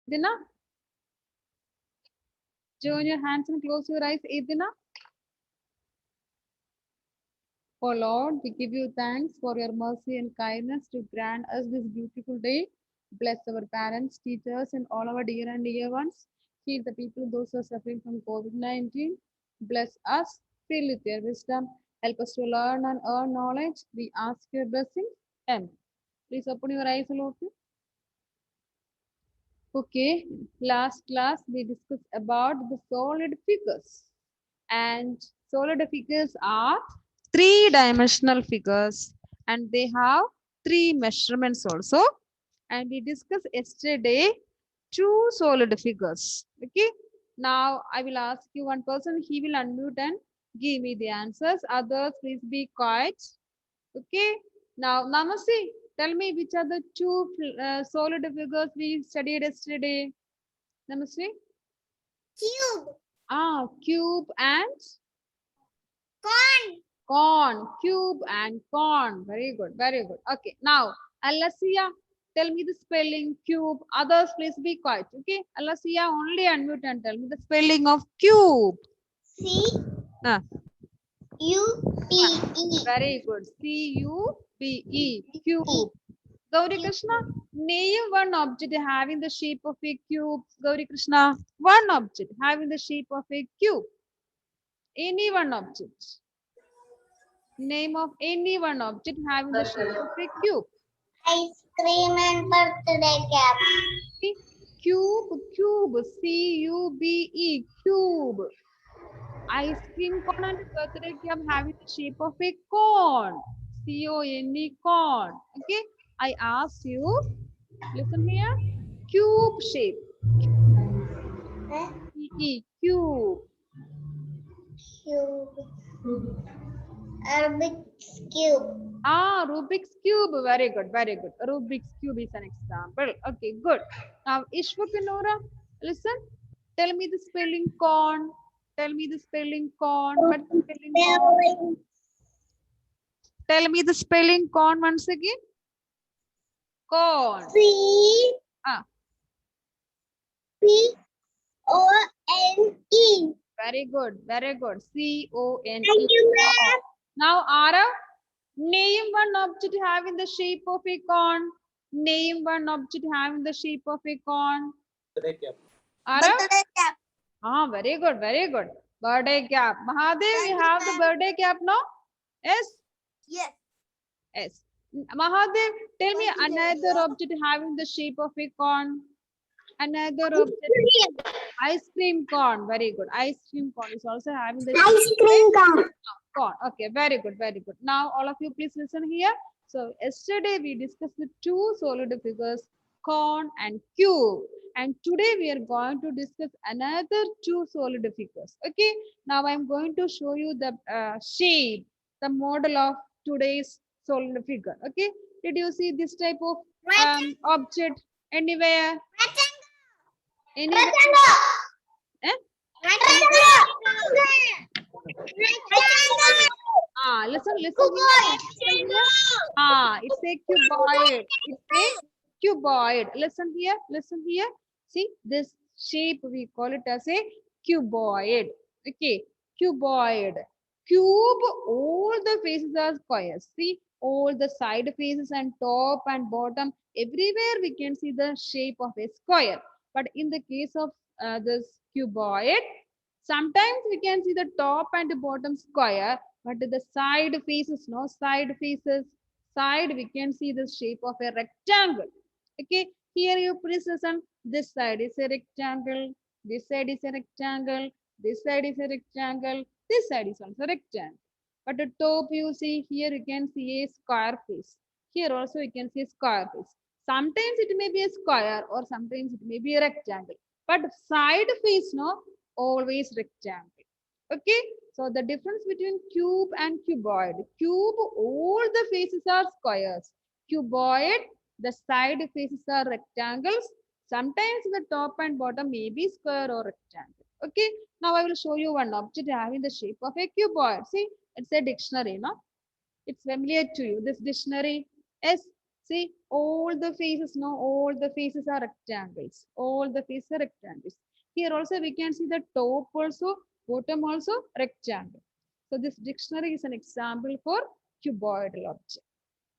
Idina? Join your hands and close your eyes. Idina? Oh Lord, we give you thanks for your mercy and kindness to grant us this beautiful day. Bless our parents, teachers, and all our dear and dear ones. Heal the people, those who are suffering from COVID-19. Bless us, fill with your wisdom. Help us to learn and earn knowledge. We ask your blessing. Amen. Please open your eyes, Lord. Okay, last class we discussed about the solid figures. And solid figures are three-dimensional figures and they have three measurements also. And we discussed yesterday two solid figures. Okay, now I will ask you one person, he will unmute and give me the answers. Others, please be quiet. Okay, now Namaste, tell me which are the two solid figures we studied yesterday. Namaste. Cube. Cube and Corn. corn. Cube and corn. Very good, very good. Okay, now Alasia, tell me the spelling cube. Others, please be quiet. Okay, Alasia, only unmute and tell me the spelling of cube. C. Ah. U-B-E. Very good. C-U-B-E. Cube. Gauri Krishna, name one object having the shape of a cube. Gauri Krishna, one object having the shape of a cube. Any one object. Name of any one object having the shape of a cube. Ice cream and birthday cap. Cube, cube, C-U-B-E, cube. Ice cream cone and birthday cap having the shape of a cone. C-O-N-E, cone. Okay, I asked you, listen here, cube shape. E, cube. Cube. Rubik's cube. Rubik's cube. Very good, very good. Rubik's cube is an example. Okay, good. Now, Ishwakanora, listen. Tell me the spelling corn. Tell me the spelling corn. What's the spelling corn? Tell me the spelling corn once again. Corn. C. C-O-N-E. Very good, very good. C-O-N-E. Thank you, ma'am. Now, Ara, name one object having the shape of a corn. Name one object having the shape of a corn. Ara? Birthday cap. Very good, very good. Birthday cap. Mahadev, we have the birthday cap now? Yes? Yes. Yes. Mahadev, tell me another object having the shape of a corn. Another object. Ice cream cone. Very good. Ice cream cone is also having the Ice cream cone. cone. Okay, very good, very good. Now, all of you, please listen here. So, yesterday we discussed the two solid figures, cone and cube. And today we are going to discuss another two solid figures. Okay, now I'm going to show you the shape, the model of today's solid figure. Okay, did you see this type of object anywhere? Anywhere? Eh? Listen. It's a cuboid. It's a cuboid. Listen here. See, this shape we call it as a cuboid. Okay, cuboid. Cube, all the faces are squares. See, all the side faces and top and bottom, everywhere we can see the shape of a square. But in the case of this cuboid, sometimes we can see the top and the bottom square, but the side faces, side we can see the shape of a rectangle. Okay, here you please listen. This side is a rectangle, this side is a rectangle, this side is a rectangle, this side is also a rectangle. But the top you see here, you can see a square face. Here also you can see a square face. Sometimes it may be a square or sometimes it may be a rectangle. But side face, no, always rectangle. Okay, so the difference between cube and cuboid. Cube, all the faces are squares. Cuboid, the side faces are rectangles. Sometimes the top and bottom may be square or rectangle. Okay, now I will show you one object having the shape of a cuboid. See, it's a dictionary, no? It's familiar to you. This dictionary is See, all the faces, no, all the faces are rectangles. All the faces are rectangles. Here also we can see the top also, bottom also rectangle. So this dictionary is an example for cuboidal object.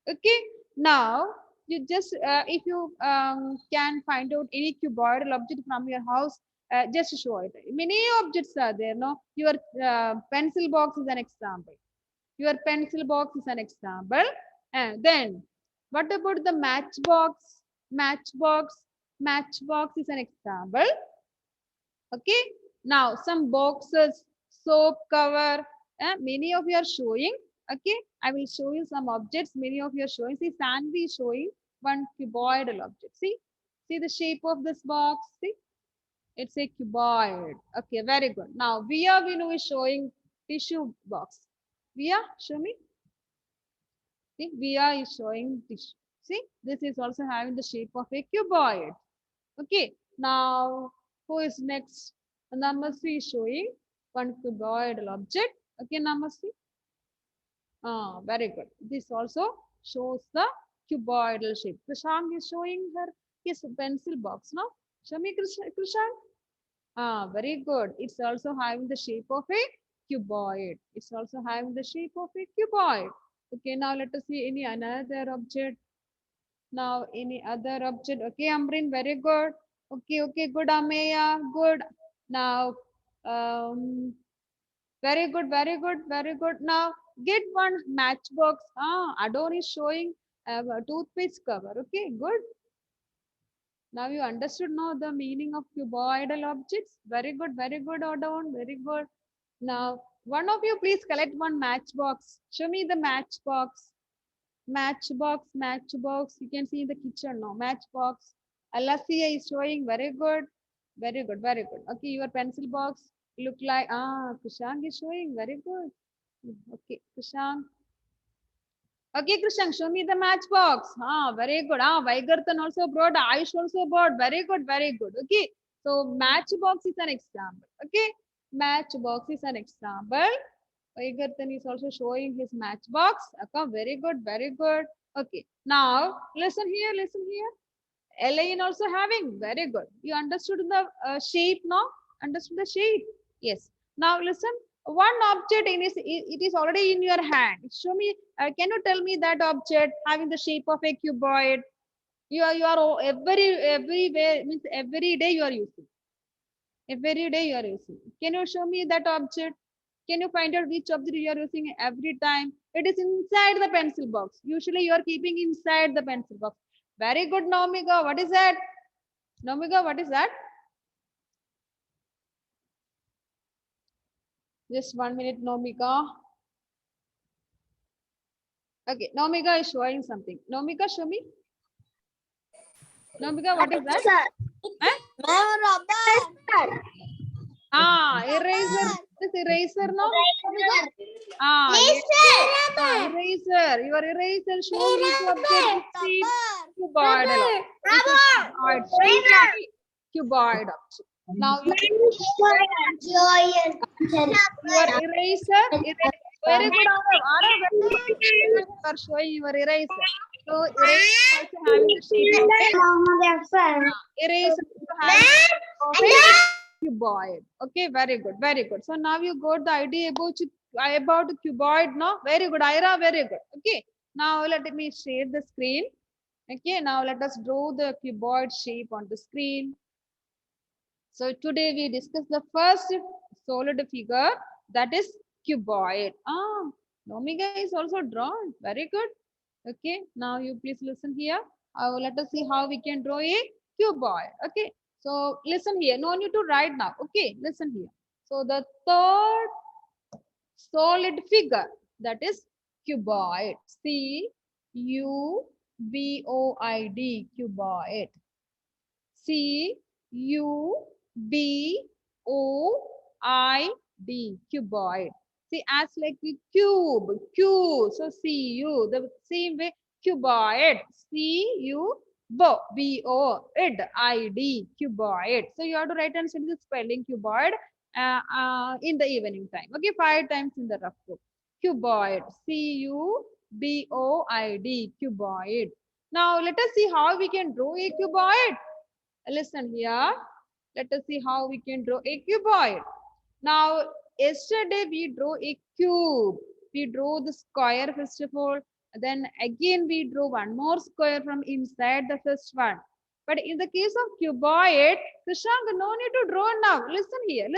Okay, now you just if you can find out any cuboidal object from your house, just show it. Many objects are there, no? Your pencil box is an example. Your pencil box is an example. And then what about the matchbox? Matchbox is an example. Okay, now some boxes, soap cover, many of you are showing. Okay, I will show you some objects. Many of you are showing. See, Sanvi is showing one cuboidal object. See the shape of this box. See, it's a cuboid. Okay, very good. Now Via Vinu is showing tissue box. Via, show me. See, Via is showing tissue. See, this is also having the shape of a cuboid. Okay, now who is next? Namaste is showing one cuboidal object. Okay, Namaste. Ah, very good. This also shows the cuboidal shape. Krishang is showing her his pencil box. No, show me Krishang. Ah, very good. It's also having the shape of a cuboid. It's also having the shape of a cuboid. Okay, now let us see any another object. Now any other object. Okay, Amrin, very good. Okay, good, Ameya, good. Now, very good. Now get one matchbox. Ah, Adon is showing a toothpaste cover. Okay, good. Now you understood now the meaning of cuboidal objects. Very good, Adon, very good. Now, one of you please collect one matchbox. Show me the matchbox. Matchbox. You can see in the kitchen now. Matchbox. Alasia is showing. Very good. Very good. Okay, your pencil box look like Kushang is showing. Very good. Okay, Kushang. Okay, Kushang, show me the matchbox. Very good. Vaigarthan also brought. Ayush also brought. Very good. Okay. So matchbox is an example. Okay. Matchbox is an example. Vaigarthan is also showing his matchbox. Okay, very good. Okay, now listen here. Elaine also having, very good. You understood the shape, no? Understood the shape? Yes. Now listen, one object it is already in your hand. Show me, can you tell me that object having the shape of a cuboid? You are everywhere, means every day you are using. Every day you are using. Can you show me that object? Can you find out which object you are using every time? It is inside the pencil box. Usually you are keeping inside the pencil box. Very good, Naumika. What is that? Naumika, what is that? Just 1 minute, Naumika. Okay, Naumika is showing something. Naumika, show me. Naumika, what is that? Rubber. Eraser. This eraser, no? Yes. Eraser. Your eraser shows which object is cuboidal. Cuboid object. Now your eraser. Very good, Arav. You are showing your eraser. So eraser also having the shape of a eraser also having the shape of a cuboid. Okay, very good. So now you got the idea about the cuboid, no? Very good, Ira, very good. Okay, now let me share the screen. Okay, now let us draw the cuboid shape on the screen. So today we discuss the first solid figure, that is cuboid. Nomika is also drawn. Very good. Okay, now you please listen here. Let us see how we can draw a cuboid. Okay, so listen here. No need to write now. Okay, listen here. So the third solid figure, that is cuboid. C-U-B-O-I-D, cuboid. C-U-B-O-I-D, cuboid. See, as like the cube, so C-U, the same way, cuboid, C-U-B-O-I-D, cuboid. So you have to write and study the spelling cuboid in the evening time. Okay, 5 times in the rough book. Cuboid, C-U-B-O-I-D, cuboid. Now let us see how we can draw a cuboid. Listen here. Let us see how we can draw a cuboid. Now, yesterday we drew a cube. We drew the square first of all. Then again we drew one more square from inside the first one. But in the case of cuboid, Krishang, no need to draw now. Listen here,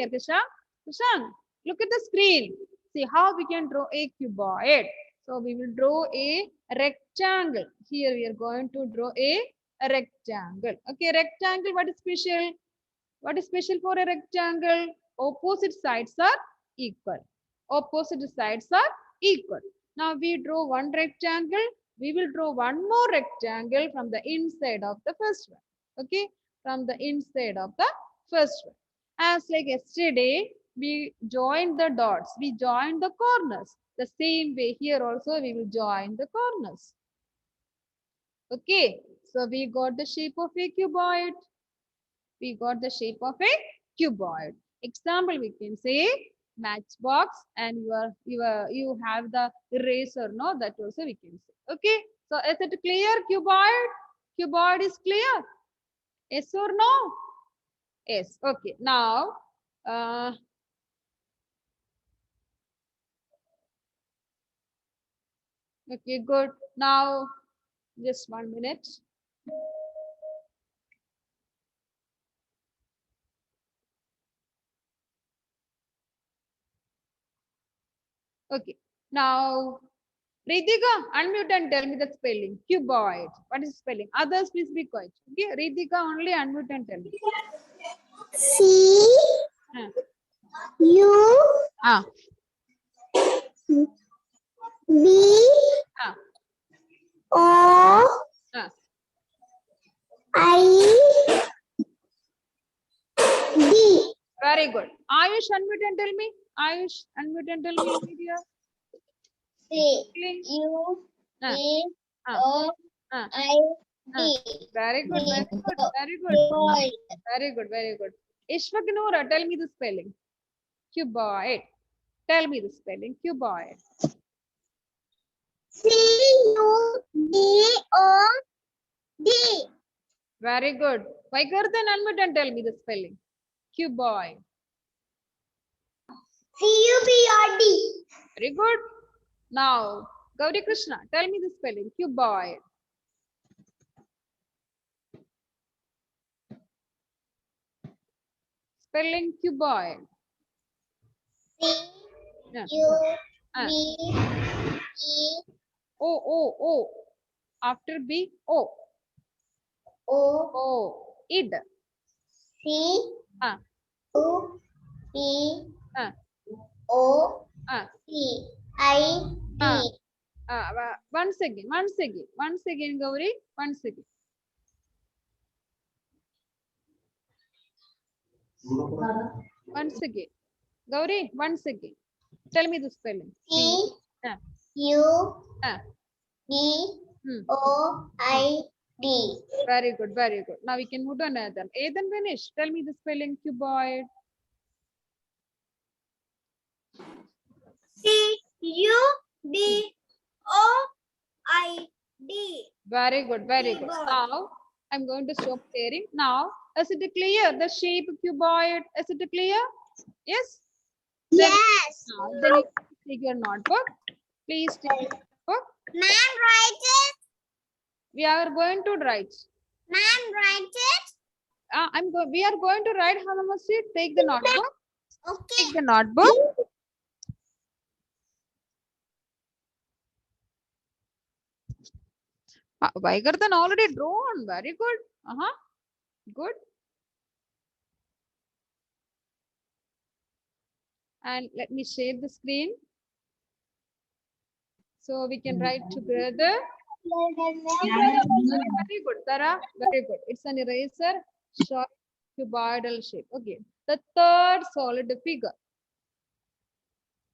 Krishang. Krishang, look at the screen. See how we can draw a cuboid. So we will draw a rectangle. Here we are going to draw a rectangle. Okay, rectangle, what is special? What is special for a rectangle? Opposite sides are equal. Opposite sides are equal. Now we draw one rectangle. We will draw one more rectangle from the inside of the first one. Okay, from the inside of the first one. As like yesterday, we joined the dots. We joined the corners. The same way here also we will join the corners. Okay, so we got the shape of a cuboid. We got the shape of a cuboid. Example, we can say matchbox, and you have the eraser, no? That also we can say. Okay, so is it clear? Cuboid? Cuboid is clear? Yes or no? Yes. Okay. Now, okay, good. Now, just 1 minute. Okay. Now, Ritika, unmute and tell me the spelling. Cuboid. What is spelling? Others, please be quiet. Okay. Ritika, only unmute and tell me. C Ah. U Ah. B Ah. O Ah. I D. Very good. Ayush, unmute and tell me. Ayush, unmute and tell me. Media. C Spelling. U Ah. B Ah. O Ah. I Ah. D. Very good. Very good. Very good. Cuboid. Very good. Very good. Ishwagnura, tell me the spelling. Cuboid. Tell me the spelling. Cuboid. C U B O D. Very good. Vaikardhan, unmute and tell me the spelling. Cuboid. C U B O D. Very good. Now, Gauri Krishna, tell me the spelling. Cuboid. Spelling cuboid. C Yeah. U Ah. B E O, O, O. After B, O. O O. Id. C Ah. U B Ah. O Ah. C I Ah. D. Once again, Gauri. Once again. Once again. Gauri, once again. Tell me the spelling. C Ah. U Ah. B Hmm. O I D. Very good, very good. Now we can move to another. Ethan, finish. Tell me the spelling. Cuboid. C U B O I D. Very good, very good. Cuboid. Now I'm going to stop sharing. Now, is it clear? The shape cuboid. Is it clear? Yes. Then, Yes. then you take your notebook. Please take your notebook. Ma'am, write it. We are going to write. Ma'am, write it. We are going to write Hamamasri. Take the notebook. Okay. Take the notebook. Vaikardhan already drawn. Very good. Good. And let me share the screen. So we can write together. Very good, Tara. Very good. It's an eraser, short cuboidal shape. Okay. The third solid figure.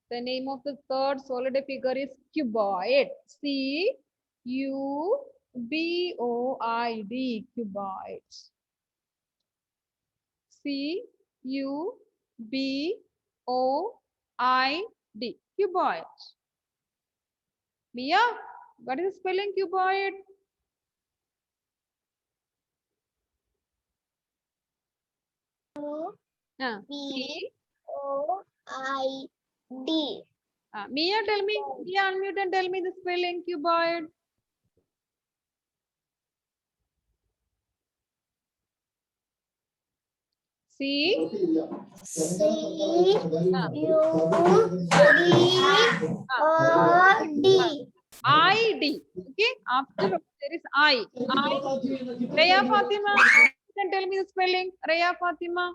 The name of the third solid figure is cuboid. C U B O I D. Cuboid. C U B O I D. Cuboid. Mia, what is spelling cuboid? Ah, B C. O I D. Mia, tell me. Mia, unmute and tell me the spelling cuboid. C. C Ah, U D O D. ID. Okay. After there is I. Raya Fatima. You can tell me the spelling. Raya Fatima.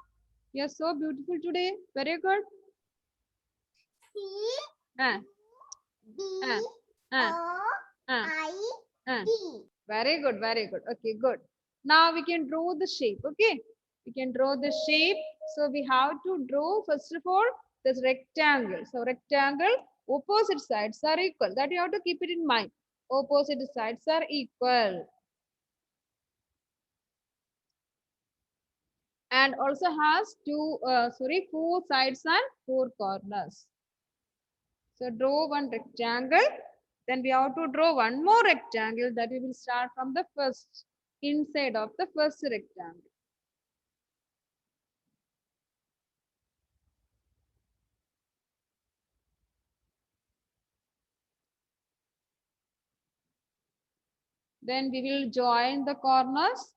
You are so beautiful today. Very good. C Ah, D ah, ah, O ah, I ah. D. Very good. Very good. Okay, good. Now we can draw the shape. Okay. We can draw the shape. So we have to draw first of all this rectangle. So rectangle opposite sides are equal. That you have to keep it in mind. Opposite sides are equal. And also has four sides and four corners. So draw one rectangle. Then we have to draw one more rectangle that we will start from the first inside of the first rectangle. Then we will join the corners.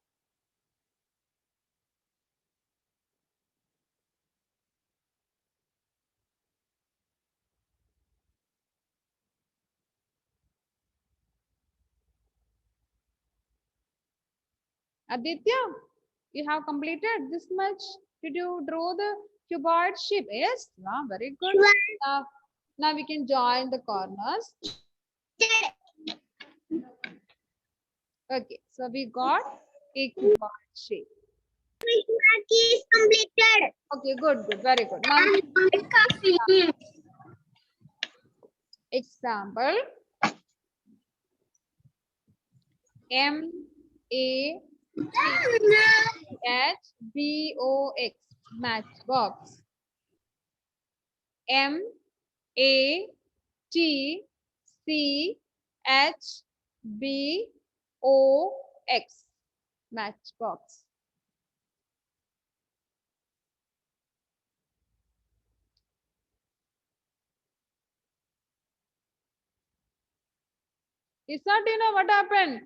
Aditya, you have completed this much. Did you draw the cuboid shape? Yes, very good. Now we can join the corners. Okay, so we got a cuboid shape. Work is completed. Okay, good, good, very good. Now example M A H B O X matchbox. M A T C H B O X matchbox. Is not what happened?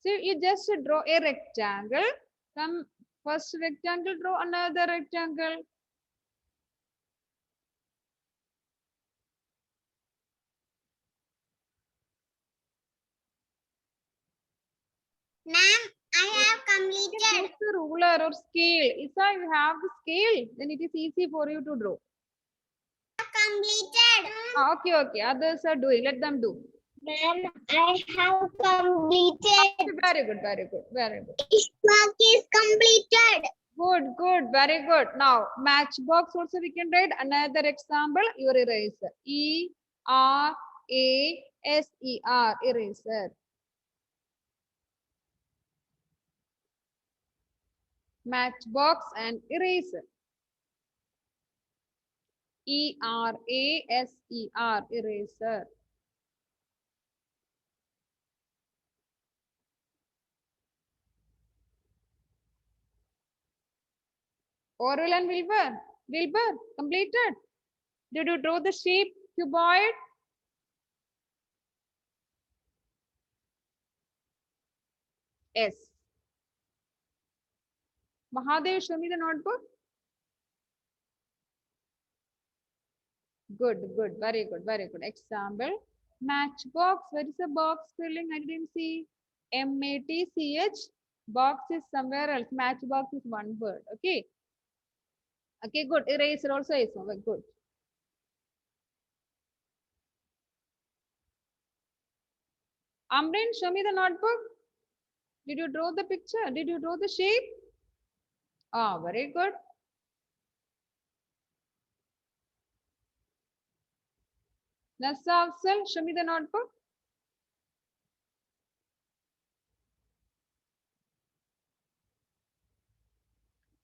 So you just draw a rectangle. From first rectangle, draw another rectangle. Ma'am, I have completed. Use the ruler or scale. Isa, you have the scale, then it is easy for you to draw. Completed. Okay, okay. Others are doing. Let them do. Ma'am, I have completed. Very good, very good, very good. This work is completed. Good, good, very good. Now, matchbox also we can write another example. Your eraser. E-R-A-S-E-R. Eraser. Matchbox and eraser. E-R-A-S-E-R. Eraser. Oral and Wilbur. Wilbur, completed. Did you draw the shape cuboid? Yes. Mahadev, show me the notebook. Good, good, very good, very good. Example, matchbox. Where is the box spelling? I didn't see. M-A-T-C-H. Box is somewhere else. Matchbox is one word. Okay. Okay, good. Eraser also is over. Good. Amrin, show me the notebook. Did you draw the picture? Did you draw the shape? Ah, very good. Nasa Afzal, show me the notebook.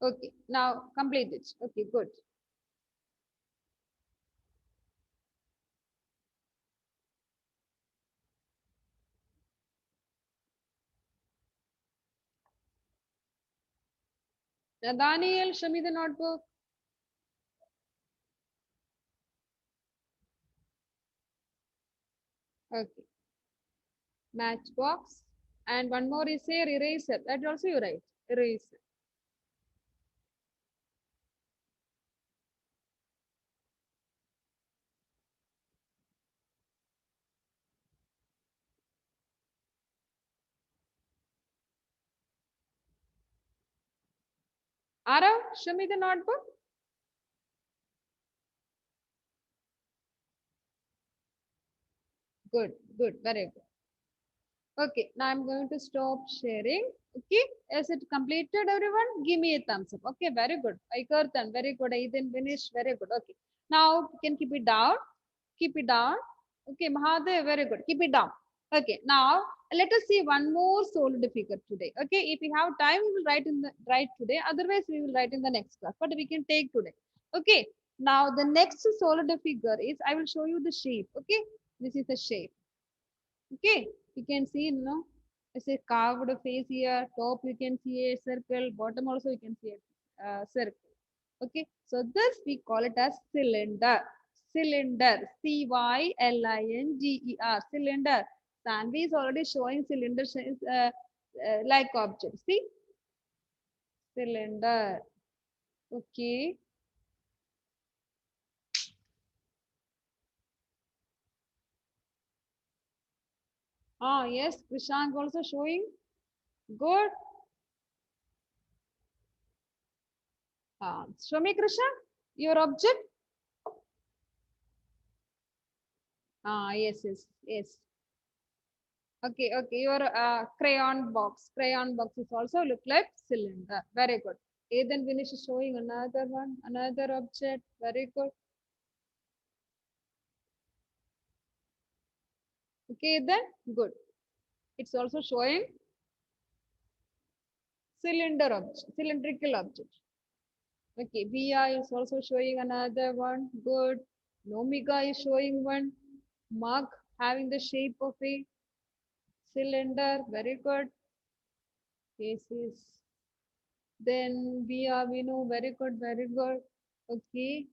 Okay, now complete it. Okay, good. Daniel, show me the notebook. Okay. Matchbox. And one more is here, eraser. That also you write. Eraser. Arav, show me the notebook. Good, good, very good. Okay, now I'm going to stop sharing. Okay, is it completed, everyone? Give me a thumbs up. Okay, very good. Aikarthan, very good. Aiden, finish, very good. Okay, now you can keep it down. Keep it down. Okay, Mahadev, very good. Keep it down. Okay, now let us see one more solid figure today. Okay, if we have time, we will write today. Otherwise, we will write in the next class. But we can take today. Okay, now the next solid figure is I will show you the shape. Okay, this is the shape. Okay, you can see, it's a carved face here. Top you can see a circle. Bottom also you can see a circle. Okay, so this we call it as cylinder. Cylinder, Cylinger, cylinder. Sanvi is already showing cylinder like object. See, cylinder. Okay. Ah, yes, Krishank also showing. Good. Show me, Krisha, your object. Ah, yes, yes, yes. Okay, okay. Your crayon box is also look like cylinder. Very good. Then finish showing another one, another object. Very good. Okay, then good. It's also showing cylinder object, cylindrical object. Okay, Via is also showing another one. Good. Nomika is showing one mug having the shape of a cylinder. Very good. This is then we know very good, very good. Okay.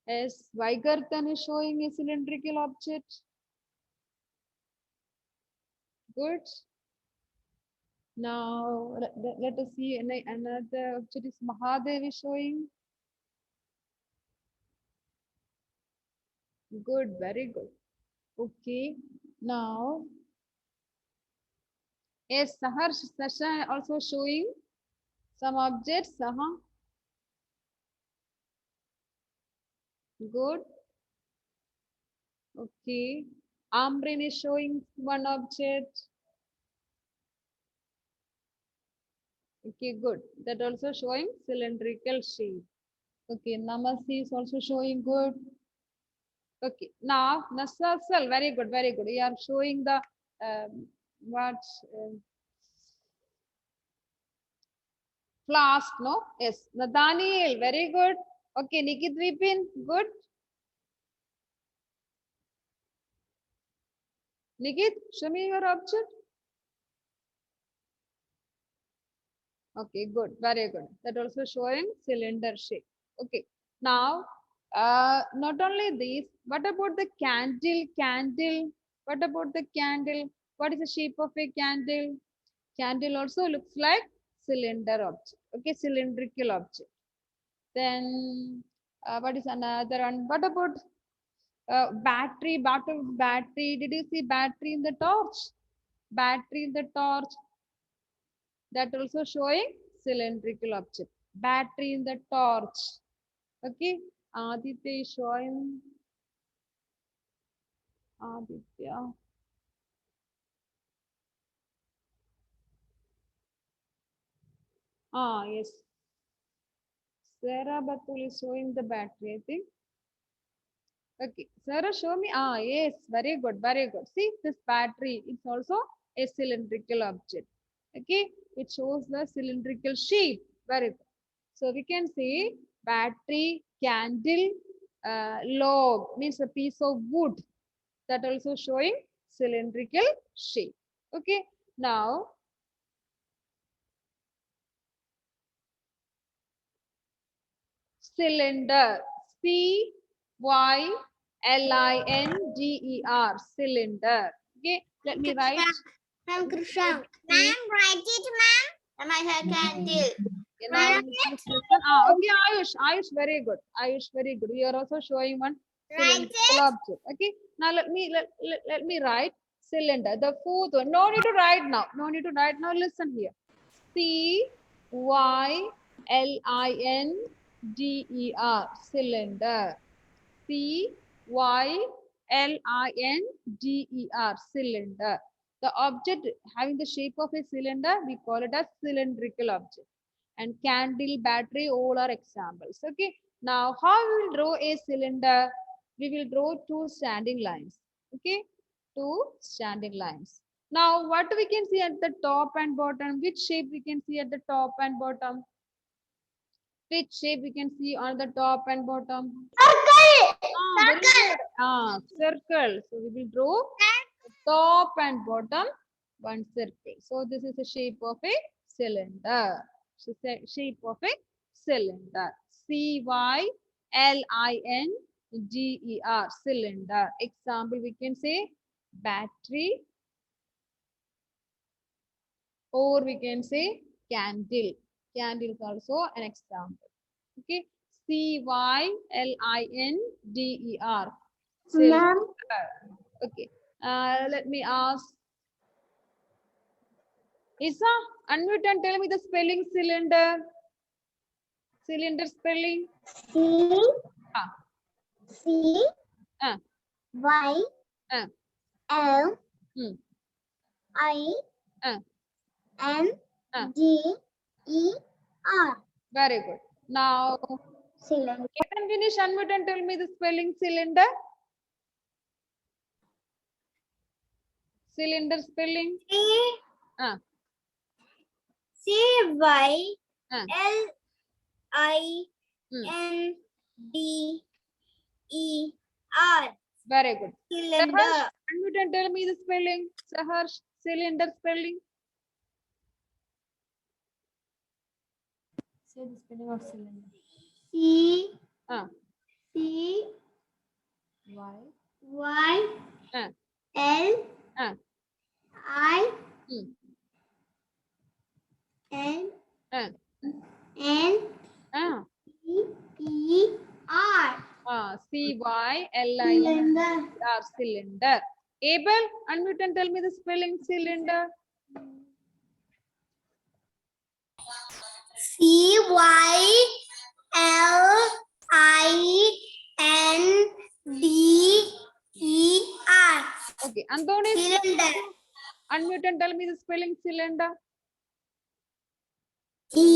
As Vigarthan is showing a cylindrical object. Good. Now let us see another object is Mahadev is showing. Good, very good. Okay. Now, yes, Saharsh Sasha also showing some objects. Good. Okay. Amrin is showing one object. Okay, good. That also showing cylindrical shape. Okay, Namasi is also showing good. Okay, now Nasasal, very good, very good. You are showing the what flask, no? Yes, Nathaniel, very good. Okay, Nikit Vipin, good. Nikit, show me your object. Okay, good, very good. That also showing cylinder shape. Okay, now not only this, what about the candle? Candle. What about the candle? What is the shape of a candle? Candle also looks like cylinder object. Okay, cylindrical object. Then what is another one? What about battery? Battery. Did you see battery in the torch? Battery in the torch. That also showing cylindrical object. Battery in the torch. Okay. Aditya is showing. Aditya. Yes. Sarah Batul is showing the battery, I think. Okay. Sarah, show me. Yes. Very good. Very good. See, this battery, it's also a cylindrical object. Okay. It shows the cylindrical shape. Very good. So we can say battery, candle, log means a piece of wood that also showing cylindrical shape. Okay. Now cylinder. cylinder. Cylinder. Okay, let me write. Ma'am, Krishna. Ma'am, write it, ma'am. Ma'am, I have candle. Okay, now please listen. Okay, Ayush, very good. Ayush, very good. We are also showing one cylindrical object. Okay, now let me write cylinder. The fourth one. No need to write now. No need to write now. Listen here. cylinder. Cylinder. cylinder. Cylinder. The object having the shape of a cylinder, we call it as cylindrical object. And candle, battery, all are examples. Okay. Now, how we will draw a cylinder? We will draw two standing lines. Okay. Two standing lines. Now, what we can see at the top and bottom? Which shape we can see at the top and bottom? Which shape we can see on the top and bottom? Very good. Circle. So we will draw top and bottom one circle. So this is the shape of a cylinder. So shape of a cylinder. cylinder. Cylinder. Example we can say battery, or we can say candle. Candle is also an example. Okay. cylinder. Cylinder. Okay. Let me ask. Isa, unmute and tell me the spelling cylinder. Cylinder spelling. C Ah. C Ah. Y Ah. L Hmm. I Ah. N Ah. G E R. Very good. Now, Cylinder. can finish unmute and tell me the spelling cylinder. Cylinder spelling. Ah. C Y Ah. L I Hmm. N D E R. Very good. Cylinder. Saharsh, unmute and tell me the spelling. Saharsh, cylinder spelling. Say the spelling of cylinder. C Ah. C Y. Y Ah. L Ah. I Hmm. N Ah. N Ah. E R. cylinder. Cylinder. Cylinder. Abel, unmute and tell me the spelling cylinder. C Y L I N D E R. Okay, Anthony, Cylinder. unmute and tell me the spelling cylinder. E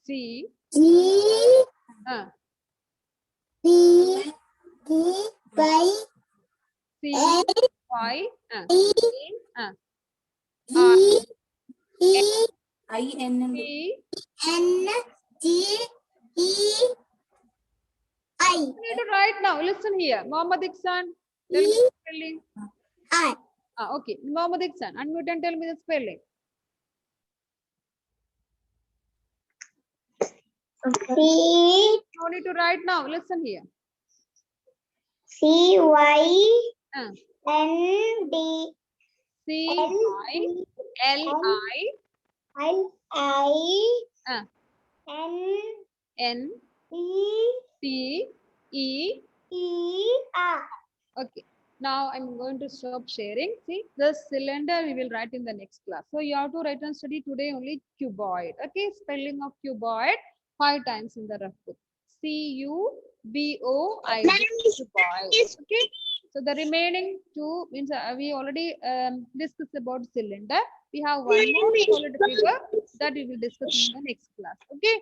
C. G Uh, D D Y C. L Y. E R. D E C. N G E I You need to write now. Listen here. Mohammed Iksan. Tell me the spelling. I. Okay. Mohammed Iksan. Unmute and tell me the spelling. C No need to write now. Listen here. C Y Uh, N D C. N Y. L. I. L I Uh, N N. D T. E. E R. Okay. Now I'm going to stop sharing. See, the cylinder we will write in the next class. So you have to write and study today only cuboid. Okay, spelling of cuboid 5 times in the rough book. CUBOID. Cuboid. Okay. So the remaining 2 means we already discussed about cylinder. We have one more solid figure that we will discuss in the next class. Okay.